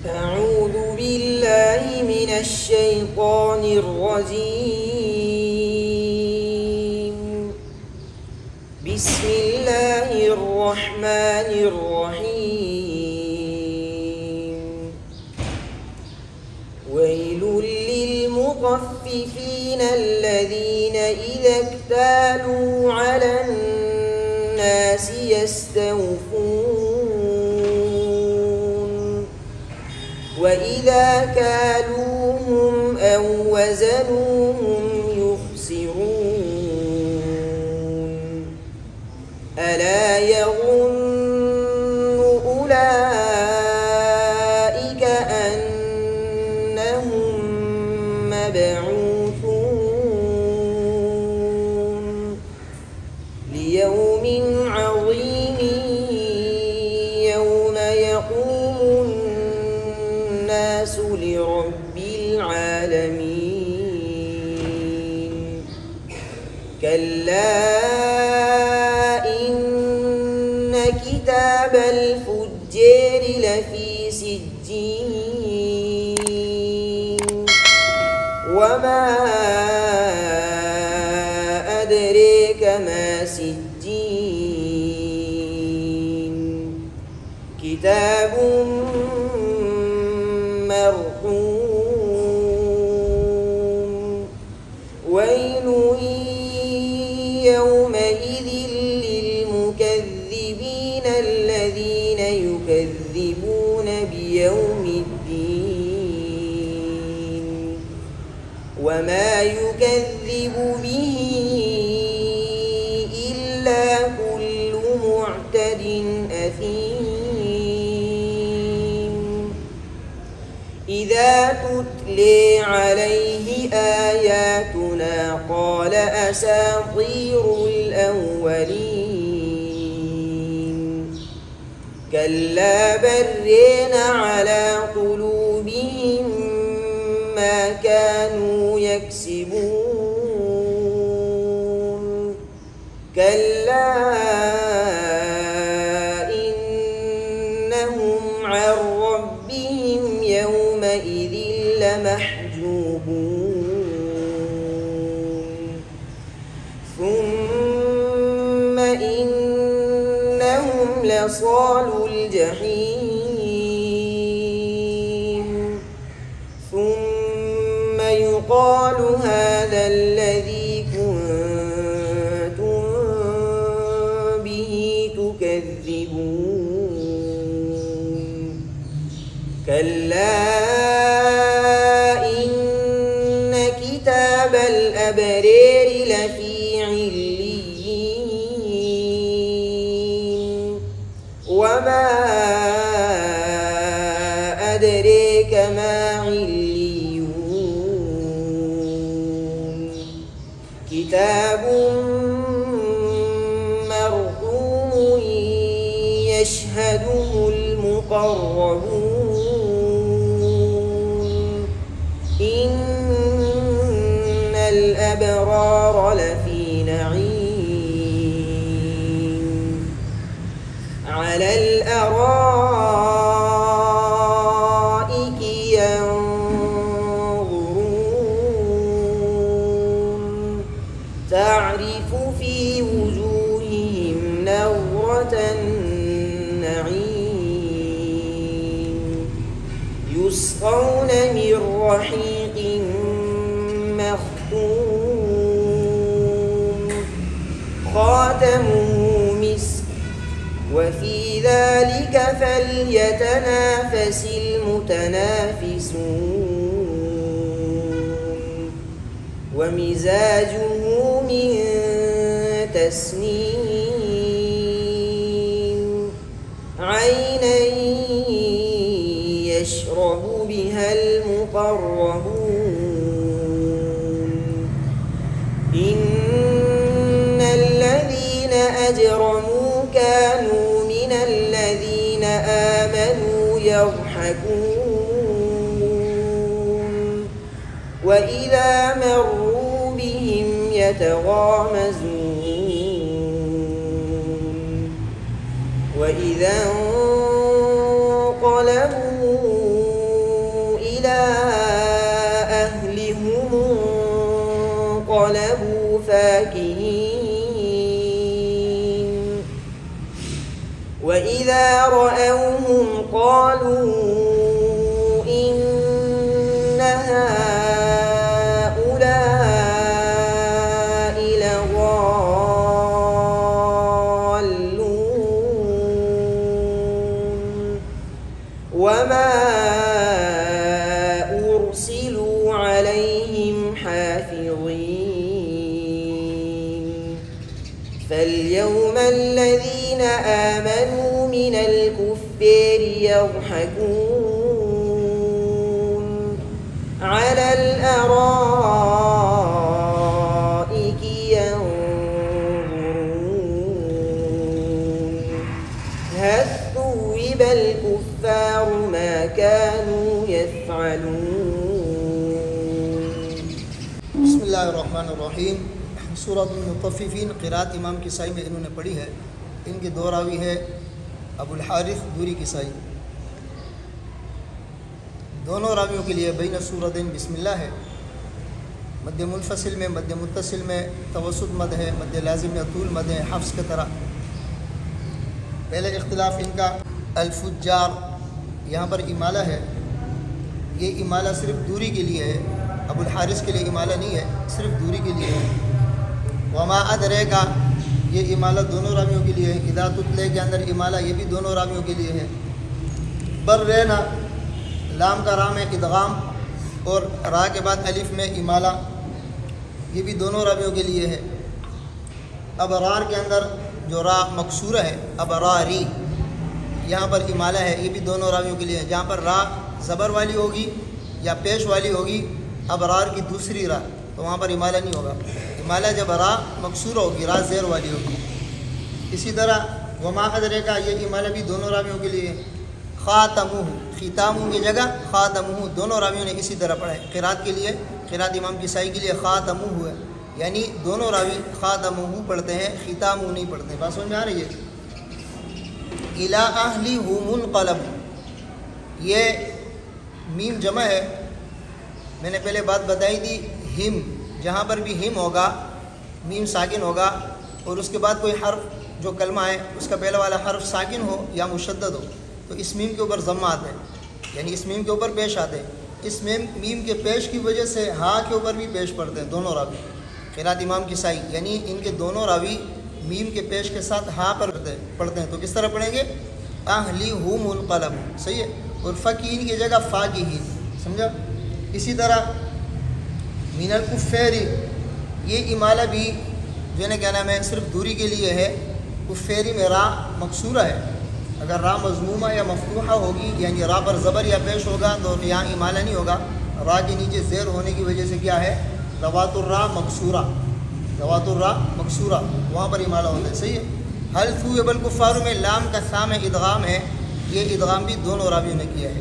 أعوذ بالله من الشيطان الرجيم. بسم الله الرحمن الرحيم. ويل للمطففين الذين إذا اكتالوا على الناس يستوفون وإذا كالوهم أو وزنوهم يخسرون ألا يظن أولئك أنهم مبعوثون ليوم عظيم يوم يقوم الناس لرب العالمين. كلا إن كتاب الفجار لفي سجين وما أدريك ما سجين كتاب مرقوم. ويل يومئذ للمكذبين الذين يكذبون بيوم الدين وما يكذب به إلا كل معتد أثيم. إذا تتلي عليه آياتنا قال أساطير الأولين. كلا برين على قلوبهم ما كانوا يكسبون. كلا إنهم عن ربهم يومئذ لمحجوبون. ثم إنهم لصالو الجحيم. ثم يقال هذا الذي كنتم به تكذبون. كلا إن كتاب الأبرار لفي عليين وما أدريك ما عليون كتاب مرقوم يشهده المقربون. إن الأبرار لفي نعيم على الأرائك ينظرون تعرف في وجوههم نضرة النعيم. يسقون من رحيق مختوم خاتمه مسك وفي ذلك فليتنافس المتنافسون. ومزاجه من تسنيم عينا يشرب بها المقربون. إن الذين أجرموا كانوا من الذين آمنوا يضحكون وإذا مروا بهم يتغامزون وإذا انقلبوا إذا رأوهم قالوا إن هؤلاء لضالون وما أرسلوا عليهم حافظين فاليوم الذين آمنوا من الكفار يضحكون على الأرائك ينظرون هل ثوب الكفار ما كانوا يفعلون. بسم اللہ الرحمن الرحیم. سورۃ المطففین قرات امام کسائی میں انہوں نے پڑھی ہے. ان کے دو راوی ہے ابو الحارث دوری کسائی. دونوں راویوں کے لیے بین سورتین بسم اللہ ہے. مد منفصل میں مد متصل میں توسط مد ہے, مد لازم میں طول مد ہے حفظ کی طرح. پہلے اختلاف ان کا الفجار یہاں پر امالہ ہے. یہ امالہ صرف دوری کے لیے ہے, ابو الحارث کے لیے امالہ نہیں ہے, صرف دوری کے لیے ہے. وما ادریکا یہ امالہ دونوں راویوں کے لیے ہے. اذا تتلے کے اندر امالہ یہ بھی دونوں راویوں کے لیے ہے. بر رینا لام کا را میں ادغام اور را کے بعد الف میں امالہ یہ بھی دونوں راویوں کے لیے ہے. ابرار کے اندر جو را مکسورہ ہے ابراری یہاں پر امالہ ہے, یہ بھی دونوں راویوں کے لیے ہے. جہاں پر را زبر والی ہوگی یا پیش والی ہوگی ابرار کی دوسری را تو وہاں پر امالہ نہیں ہوگا. امالہ جب را مکسورہ ہوگی را زیر والی ہوگی. اسی طرح وما ادریکا یہ امالہ بھی دونوں راویوں کے لیے. خاتمہ ختامہ کی جگہ خاتمہ دونوں راویوں نے اسی طرح پڑھا ہے. قرات کے لیے قرات امام کسائی کے لیے خاتمہ ہے, یعنی دونوں راوی خاتمہ پڑھتے ہیں, ختامہ نہیں پڑھتے ہیں. بات سمجھ میں آ رہی ہے. الی اہلہ منقلب یہ میم جمع ہے. میں نے پہلے بات بتائی تھی ہم جہاں پر بھی ہم ہوگا میم ساکن ہوگا اور اس کے بعد کوئی حرف جو کلمہ ہے اس کا پہلا والا حرف ساکن ہو یا مشدد ہو تو اس میم کے اوپر ضمہ آتے ہیں, یعنی اس میم کے اوپر پیش آتے ہیں. اس میم کے پیش کی وجہ سے ہاں کے اوپر بھی پیش پڑھتے ہیں دونوں راوی. قرات امام کسائی یعنی ان کے دونوں راوی میم کے پیش کے ساتھ ہاں پر پڑھتے ہیں. تو کس طرح پڑھیں گے؟ اہلی ہو منقلب, صحیح ہے. اور فقین کی جگہ فا کی ہی, سمجھا. اسی طرح من الکفار یہ امالہ بھی جو ہے نا کیا نام ہے صرف دوری کے لیے ہے. کفیری میں را مکسورہ ہے. اگر را مضمومہ یا مفتوحہ ہوگی یعنی را پر زبر یا پیش ہوگا تو یہاں امالہ نہیں ہوگا. را کے نیچے زیر ہونے کی وجہ سے کیا ہے ذوات الرا مکسورہ, ذوات الرا مکسورہ وہاں پر امالہ ہوتا ہے. صحیح ہے. حل ثوب الکفار میں لام کا سام ادغام ہے, یہ ادغام بھی دونوں راویوں نے کیا ہے.